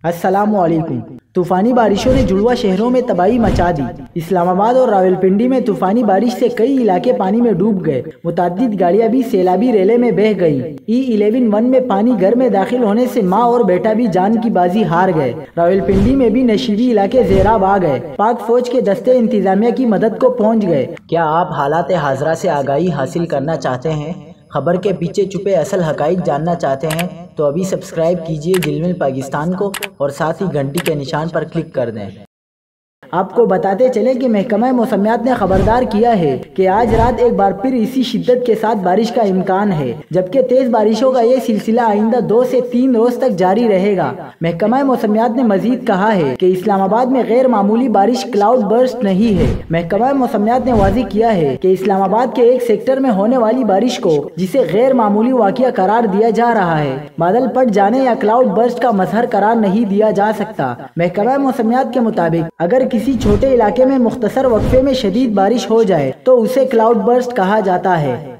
السلام علیکم۔ طوفانی بارشوں نے جڑواں شہروں میں تباہی مچا دی۔ اسلام آباد اور راولپنڈی میں طوفانی بارش سے کئی علاقے پانی میں ڈوب گئے۔ متعدد گاڑیاں بھی سیلابی ریلے میں بہہ گئی۔ الیون میں پانی گھر میں داخل ہونے سے ماں اور بیٹا بھی جان کی بازی ہار گئے۔ راولپنڈی میں بھی نشیبی علاقے زیراب آ گئے۔ پاک فوج کے دستے انتظامیہ کی مدد کو پہنچ گئے۔ کیا آپ حالات حاضرہ سے آگاہی حاصل کرنا چاہتے ہیں؟ خبر کے پیچھے چھپے اصل حقائق جاننا چاہتے ہیں تو ابھی سبسکرائب کیجئے دل پاکستان کو اور ساتھ ہی گھنٹی کے نشان پر کلک کر دیں۔ آپ کو بتاتے چلیں کہ محکمہ موسمیات نے خبردار کیا ہے کہ آج رات ایک بار پھر اسی شدت کے ساتھ بارش کا امکان ہے، جبکہ تیز بارشوں کا یہ سلسلہ آئندہ 2 سے 3 روز تک جاری رہے گا۔ محکمہ موسمیات نے مزید کہا ہے کہ اسلام آباد میں غیر معمولی بارش کلاؤڈ برسٹ نہیں ہے۔ محکمہ موسمیات نے واضح کیا ہے کہ اسلام آباد کے ایک سیکٹر میں ہونے والی بارش کو جسے غیر معمولی واقعہ قرار دیا جا رہا ہے، بادل پھٹ جانے یا کلاؤڈ برسٹ کا مظہر قرار نہیں دیا جا سکتا۔ محکمہ موسمیات کے مطابق اگر کسی چھوٹے علاقے میں مختصر وقفے میں شدید بارش ہو جائے تو اسے کلاؤڈ برسٹ کہا جاتا ہے۔